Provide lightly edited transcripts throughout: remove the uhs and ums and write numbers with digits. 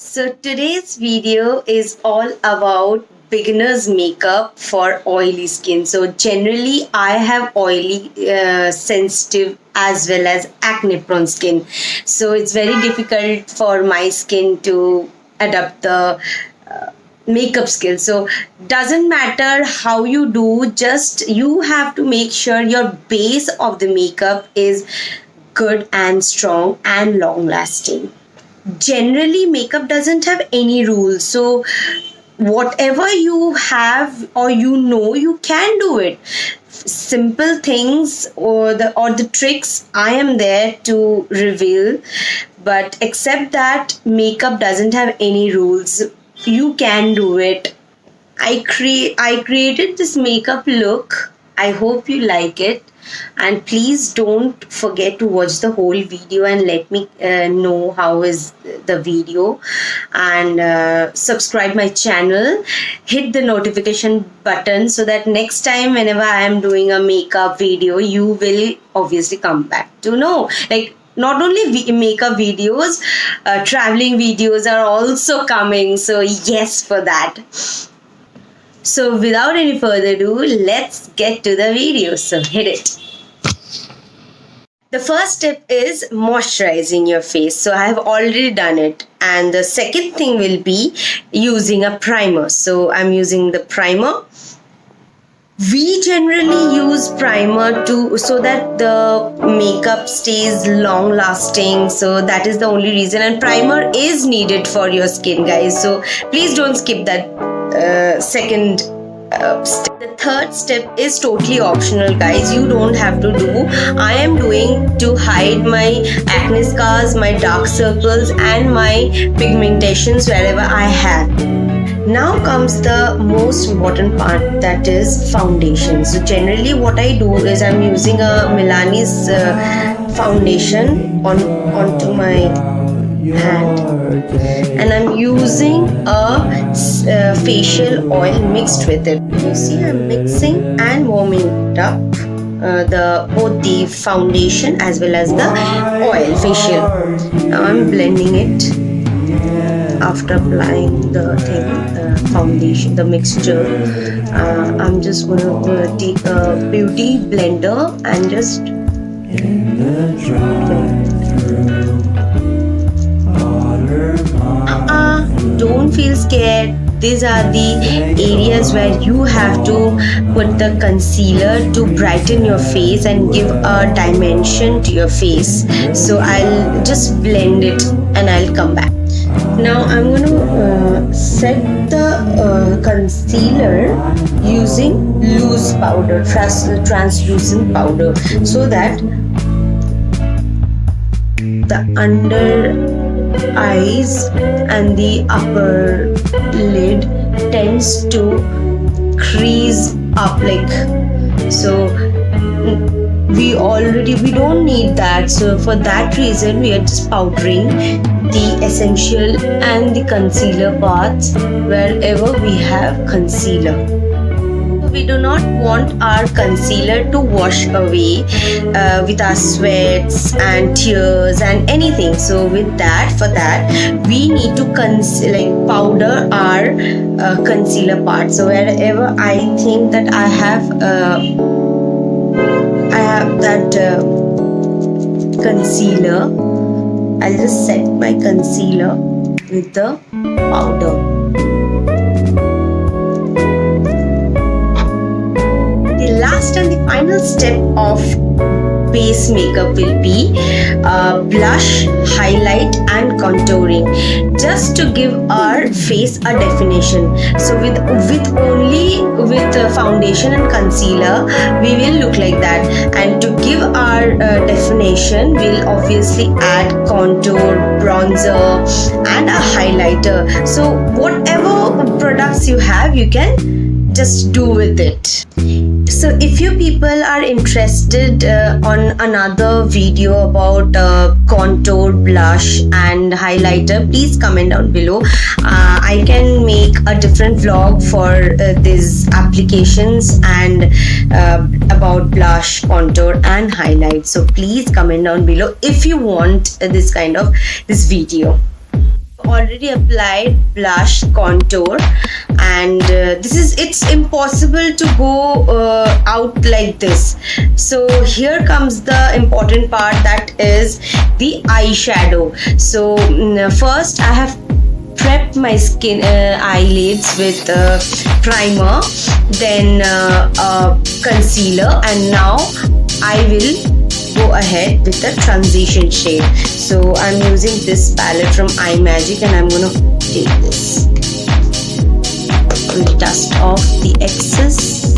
So today's video is all about beginner's makeup for oily skin. So generally I have oily, sensitive as well as acne prone skin. So it's very difficult for my skin to adapt the makeup skill. So doesn't matter how you do, just you have to make sure your base of the makeup is good and strong and long lasting. Generally makeup doesn't have any rules, so whatever you have or you can do it. Simple things or the tricks I am there to reveal, but except that makeup doesn't have any rules. You can do it. I created this makeup look. I hope you like it, and please don't forget to watch the whole video and let me know how is the video, and subscribe my channel, hit the notification button so that next time whenever I am doing a makeup video you will obviously come back to know. Like, not only makeup videos, traveling videos are also coming, so yes for that. So without any further ado, let's get to the video. So hit it. The first step is moisturizing your face. So I have already done it. And the second thing will be using a primer. So I'm using the primer. We generally use primer so that the makeup stays long lasting. So that is the only reason. And primer is needed for your skin, guys. So please don't skip that second step. The third step is totally optional, guys. You don't have to do. I am doing to hide my acne scars, my dark circles and my pigmentations wherever I have. Now comes the most important part, that is foundation. So generally what I do is I'm using a Milani's foundation onto my hand, and I'm using a facial oil mixed with it. You see, I'm mixing and warming it up, both the foundation as well as the oil facial. Now I'm blending it. After applying the foundation, the mixture, I'm just going to take a beauty blender and just don't feel scared. These are the areas where you have to put the concealer to brighten your face and give a dimension to your face. So I'll just blend it and I'll come back. Now I'm going to set the concealer using loose powder, translucent powder, so that the under eyes and the upper lid tends to crease up, like so. We don't need that, so for that reason we are just powdering the essential and the concealer parts wherever we have concealer. We do not want our concealer to wash away with our sweats and tears and anything. So for that we need to powder our concealer part. So wherever I think that I have that concealer, I'll just set my concealer with the powder. The last and the final step of base makeup will be blush, highlight and contouring, just to give our face a definition. So with foundation and concealer we will look like that, and to give our definition we'll obviously add contour, bronzer and a highlighter. So whatever products you have, you can just do with it. So if you people are interested on another video about contour, blush and highlighter, please comment down below. I can make a different vlog for these applications and about blush, contour and highlight. So please comment down below if you want this video. already applied blush, contour, and it's impossible to go out like this. So here comes the important part, that is the eyeshadow. So first I have prepped my skin eyelids with primer, then concealer, and now I will go ahead with the transition shade. So I'm using this palette from iMagic, and I'm gonna take this and dust off the excess,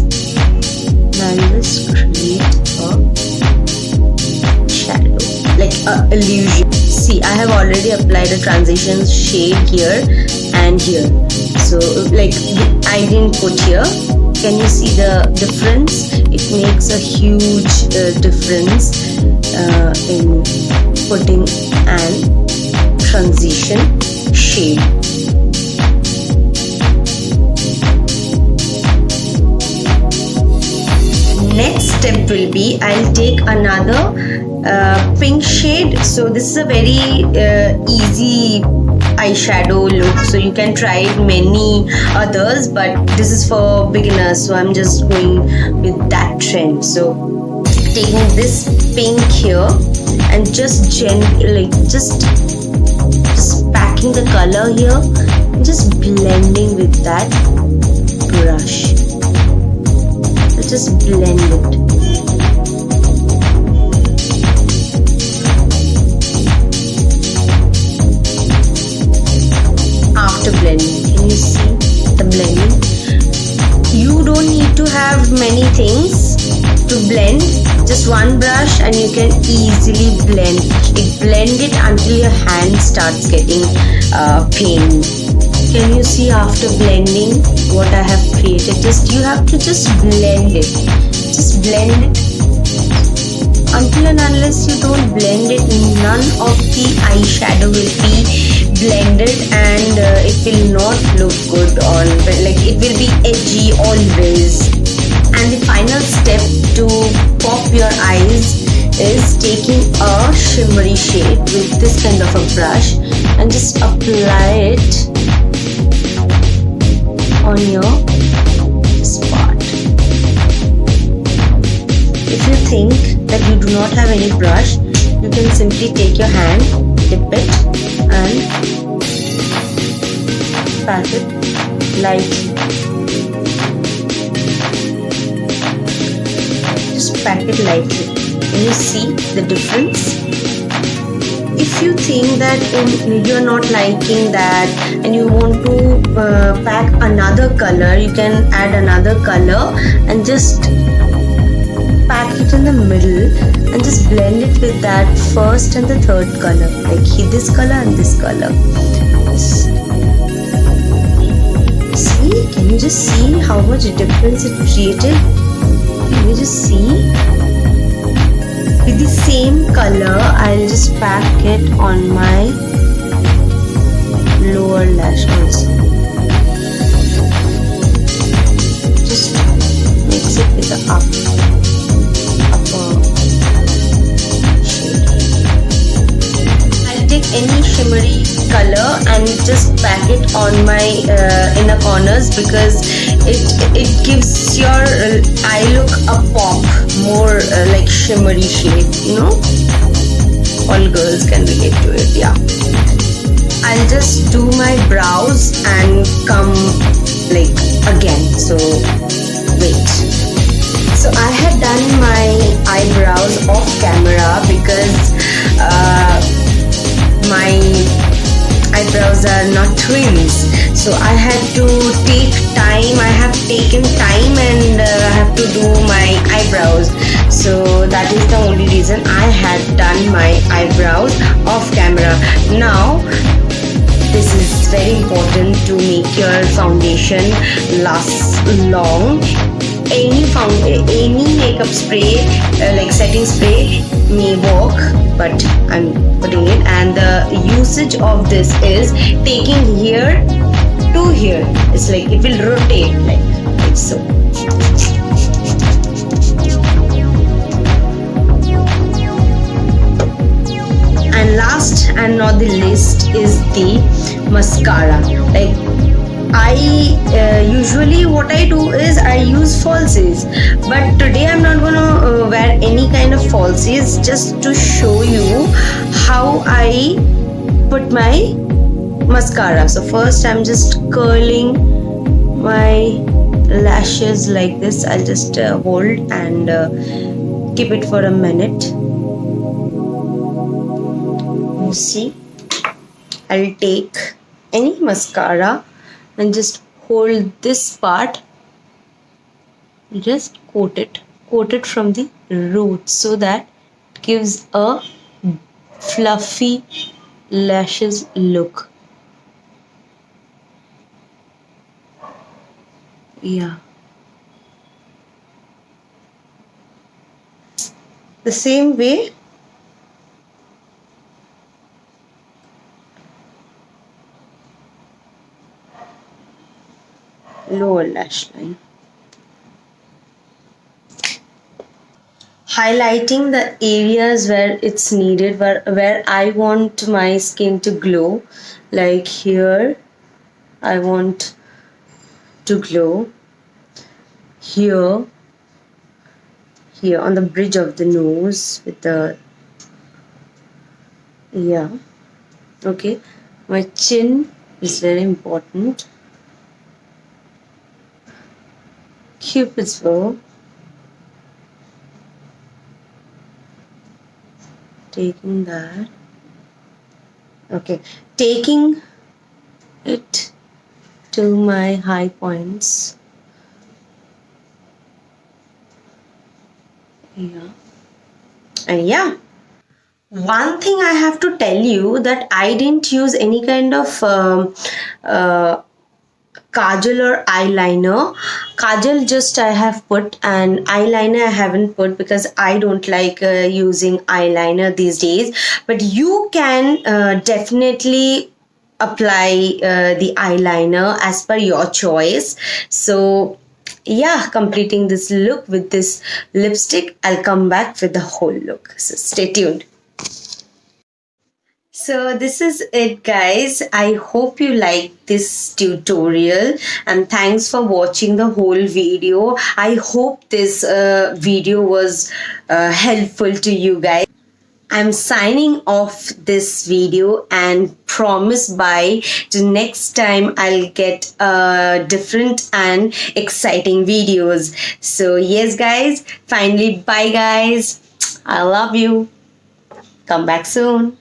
and I'll just create a shadow, like a illusion. See, I have already applied a transition shade here and here. So like I didn't put here. Can you see the difference? It makes a huge difference in putting an transition shade. Next step will be, I'll take another pink shade. So this is a very easy eyeshadow look, so you can try many others, but this is for beginners, so I'm just going with that trend. So taking this pink here and just gently, just packing the color here, just blending with that brush. So just blend it. After blending, can you see the blending? You don't need to have many things to blend, just one brush and you can easily blend it until your hand starts getting pain. Can you see after blending what I have created? You have to just blend it. Just blend it. Until and unless you don't blend it, none of the eyeshadow will be blended, and it will not look good on, like it will be edgy always. And the final step to pop your eyes is taking a shimmery shade with this kind of a brush and just apply it on your spot. If you think that you do not have any brush, you can simply take your hand, dip it and pat it lightly. Just pat it lightly. Can you see the difference? If you think that you are not liking that and you want to pack another color, you can add another color and just pack it in the middle and just blend it with that first and the third color, like this color and this color. See, can you just see how much difference it created? Can you just see? With the same color, I'll just pack it on my lower lash also. Just mix it with the upper shade. I'll take any shimmery color and just pack it on my inner corners, because it gives your eye look a pop, more like shimmery shade, you know. All girls can relate to it, yeah. I'll just do my brows and come like again. So wait. So I had done my eyebrows off camera because my eyebrows are not twins, so I had to take time. I have taken time and I have to do my eyebrows, so that is the only reason I had done my eyebrows off camera. Now this is very important to make your foundation last long. Any makeup spray like setting spray may work, but I'm putting it, and the usage of this is taking here to here. It's like it will rotate like so. And last and not the least is the mascara. Like I usually what I do is I use falsies, but today I'm not gonna wear any kind of falsies, just to show you how I put my mascara. So first I'm just curling my lashes like this. I'll just hold and keep it for a minute. You see, I'll take any mascara and just hold this part, just coat it from the root, so that it gives a fluffy lashes look. Yeah, the same way lower lash line, highlighting the areas where it's needed, where I want my skin to glow. Like here I want to glow, here on the bridge of the nose with the, yeah, okay. My chin is very important. Cupid's bow, taking that, okay, taking it to my high points. Yeah, and yeah, one thing I have to tell you, that I didn't use any kind of uh, kajal or eyeliner. Kajal just I have put, and eyeliner I haven't put because I don't like using eyeliner these days. But you can definitely apply the eyeliner as per your choice. So yeah, completing this look with this lipstick, I'll come back with the whole look, so stay tuned. So this is it, guys. I hope you liked this tutorial, and thanks for watching the whole video. I hope this video was helpful to you guys. I'm signing off this video and promise by the next time I'll get different and exciting videos. So yes, guys, finally, bye guys. I love you. Come back soon.